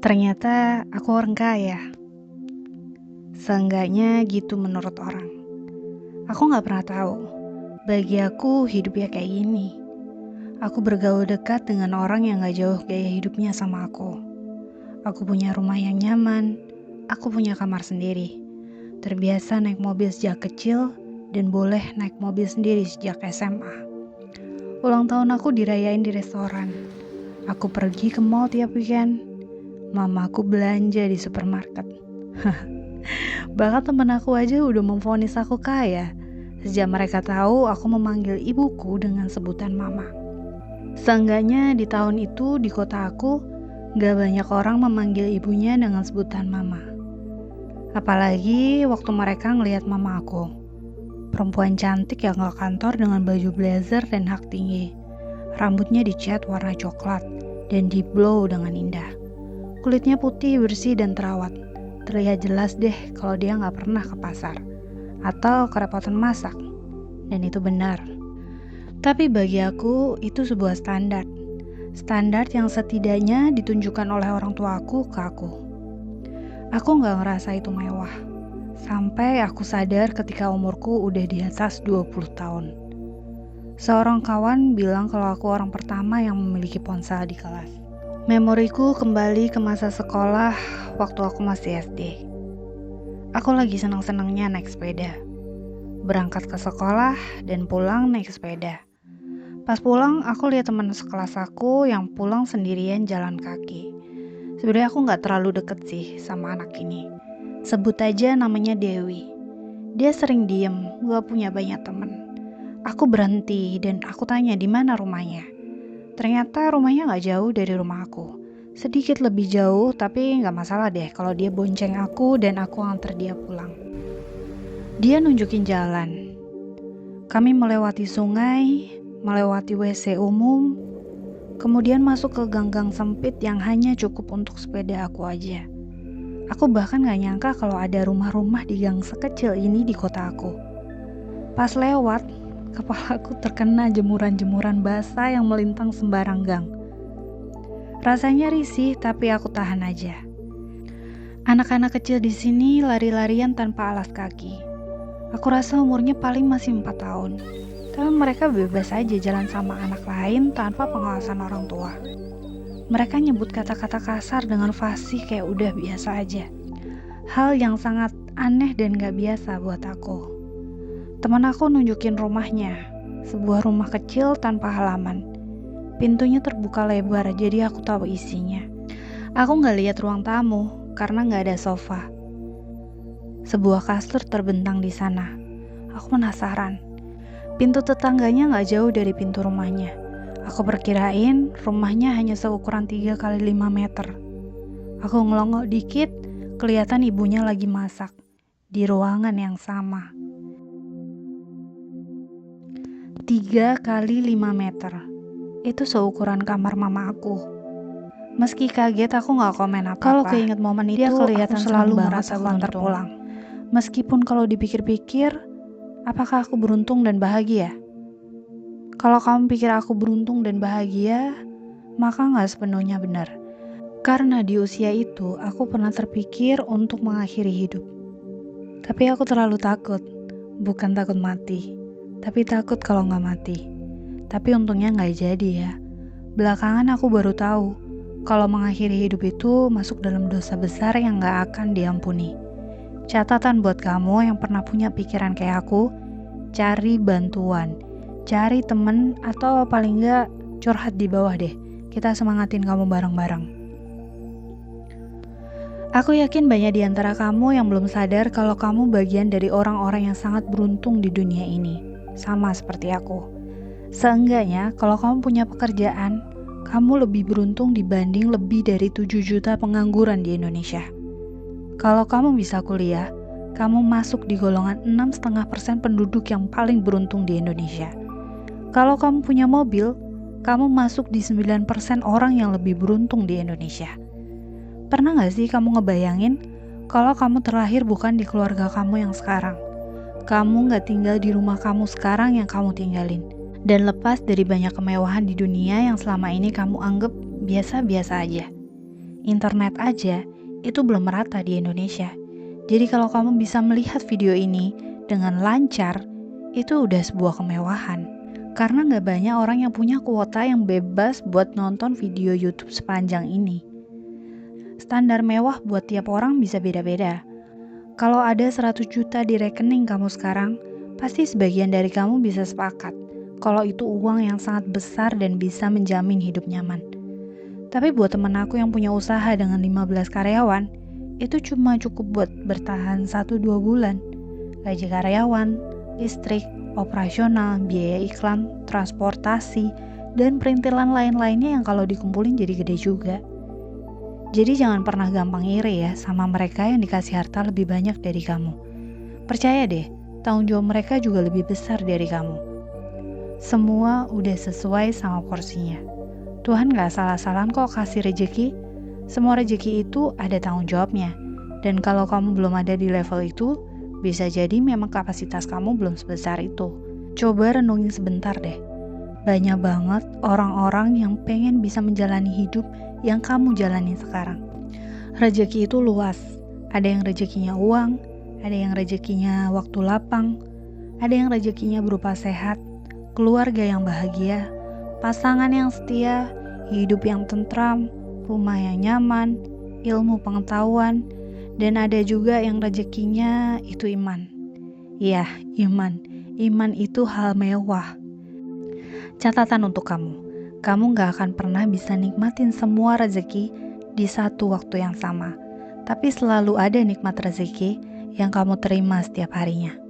Ternyata aku orang kaya. Seenggaknya gitu menurut orang. Aku gak pernah tahu. Bagi aku hidupnya kayak gini. Aku bergaul dekat dengan orang yang gak jauh gaya hidupnya sama aku. Aku punya rumah yang nyaman. Aku punya kamar sendiri. Terbiasa naik mobil sejak kecil dan boleh naik mobil sendiri sejak SMA. Ulang tahun aku dirayain di restoran. Aku pergi ke mall tiap weekend. Mamaku belanja di supermarket. Bahkan temen aku aja udah memvonis aku kaya sejak mereka tahu aku memanggil ibuku dengan sebutan mama. Seenggaknya di tahun itu di kota aku gak banyak orang memanggil ibunya dengan sebutan mama. Apalagi waktu mereka ngelihat mama aku, perempuan cantik yang ke kantor dengan baju blazer dan hak tinggi. Rambutnya dicat warna coklat dan di blow dengan indah. Kulitnya putih, bersih, dan terawat. Terlihat jelas deh kalau dia gak pernah ke pasar atau kerepotan masak. Dan itu benar. Tapi bagi aku itu sebuah standar. Standar yang setidaknya ditunjukkan oleh orang tuaku ke aku. Aku gak ngerasa itu mewah. Sampai aku sadar ketika umurku udah di atas 20 tahun. Seorang kawan bilang kalau aku orang pertama yang memiliki ponsel di kelas. Memoriku kembali ke masa sekolah waktu aku masih SD. Aku lagi senang-senangnya naik sepeda. Berangkat ke sekolah dan pulang naik sepeda. Pas pulang aku lihat teman sekelas aku yang pulang sendirian jalan kaki. Sebenarnya aku gak terlalu deket sih sama anak ini. Sebut aja namanya Dewi. Dia sering diem, gak punya banyak teman. Aku berhenti dan aku tanya di mana rumahnya. Ternyata rumahnya gak jauh dari rumah aku. Sedikit lebih jauh, tapi gak masalah deh kalau dia bonceng aku dan aku antar dia pulang. Dia nunjukin jalan. Kami melewati sungai, melewati WC umum, kemudian masuk ke gang-gang sempit yang hanya cukup untuk sepeda aku aja. Aku bahkan gak nyangka kalau ada rumah-rumah di gang sekecil ini di kota aku. Pas lewat, kepalaku terkena jemuran-jemuran basah yang melintang sembarang gang. Rasanya risih, tapi aku tahan aja. Anak-anak kecil di sini lari-larian tanpa alas kaki. Aku rasa umurnya paling masih 4 tahun. Tapi mereka bebas aja jalan sama anak lain tanpa pengawasan orang tua. Mereka nyebut kata-kata kasar dengan fasih kayak udah biasa aja. Hal yang sangat aneh dan gak biasa buat aku. Teman aku nunjukin rumahnya, sebuah rumah kecil tanpa halaman. Pintunya terbuka lebar, jadi aku tahu isinya. Aku gak lihat ruang tamu, karena gak ada sofa. Sebuah kasur terbentang di sana. Aku penasaran. Pintu tetangganya gak jauh dari pintu rumahnya. Aku perkirain rumahnya hanya seukuran 3 kali 5 meter. Aku ngelongok dikit, kelihatan ibunya lagi masak di ruangan yang sama. 3 kali 5 meter. Itu seukuran kamar mama aku. Meski kaget aku gak komen apa-apa. Kalau keinget momen itu, dia kelihatan selalu merasa antar pulang. Meskipun kalau dipikir-pikir, apakah aku beruntung dan bahagia? Kalau kamu pikir aku beruntung dan bahagia, maka gak sepenuhnya benar. Karena di usia itu, aku pernah terpikir untuk mengakhiri hidup. Tapi aku terlalu takut. Bukan takut mati, tapi takut kalau gak mati. Tapi untungnya gak jadi ya. Belakangan aku baru tahu kalau mengakhiri hidup itu masuk dalam dosa besar yang gak akan diampuni. Catatan buat kamu yang pernah punya pikiran kayak aku, cari bantuan, cari temen, atau paling gak curhat di bawah deh. Kita semangatin kamu bareng-bareng. Aku yakin banyak di antara kamu yang belum sadar kalau kamu bagian dari orang-orang yang sangat beruntung di dunia ini. Sama seperti aku. Seenggaknya kalau kamu punya pekerjaan, kamu lebih beruntung dibanding lebih dari 7 juta pengangguran di Indonesia. Kalau kamu bisa kuliah, kamu masuk di golongan 6,5% penduduk yang paling beruntung di Indonesia. Kalau kamu punya mobil, kamu masuk di 9% orang yang lebih beruntung di Indonesia. Pernah gak sih kamu ngebayangin kalau kamu terlahir bukan di keluarga kamu yang sekarang? Kamu gak tinggal di rumah kamu sekarang yang kamu tinggalin. Dan lepas dari banyak kemewahan di dunia yang selama ini kamu anggap biasa-biasa aja. internet aja itu belum merata di Indonesia. Jadi kalau kamu bisa melihat video ini dengan lancar, itu udah sebuah kemewahan. Karena gak banyak orang yang punya kuota yang bebas buat nonton video YouTube sepanjang ini. Standar mewah buat tiap orang bisa beda-beda. Kalau ada 100 juta di rekening kamu sekarang, pasti sebagian dari kamu bisa sepakat kalau itu uang yang sangat besar dan bisa menjamin hidup nyaman. Tapi buat temen aku yang punya usaha dengan 15 karyawan, itu cuma cukup buat bertahan 1-2 bulan. Gaji karyawan, listrik, operasional, biaya iklan, transportasi, dan perintilan lain-lainnya yang kalau dikumpulin jadi gede juga. Jadi jangan pernah gampang iri ya sama mereka yang dikasih harta lebih banyak dari kamu. Percaya deh, tanggung jawab mereka juga lebih besar dari kamu. Semua udah sesuai sama porsinya. Tuhan gak salah-salahan kok kasih rejeki. Semua rejeki itu ada tanggung jawabnya. Dan kalau kamu belum ada di level itu, bisa jadi memang kapasitas kamu belum sebesar itu. Coba renungin sebentar deh. Banyak banget orang-orang yang pengen bisa menjalani hidup yang kamu jalani sekarang. Rejeki itu luas. Ada yang rejekinya uang, ada yang rejekinya waktu lapang, ada yang rejekinya berupa sehat, keluarga yang bahagia, pasangan yang setia, hidup yang tentram, rumah yang nyaman, ilmu pengetahuan, dan ada juga yang rezekinya itu iman. Iya, iman. Iman itu hal mewah. Catatan untuk kamu gak akan pernah bisa nikmatin semua rezeki di satu waktu yang sama. Tapi selalu ada nikmat rezeki yang kamu terima setiap harinya.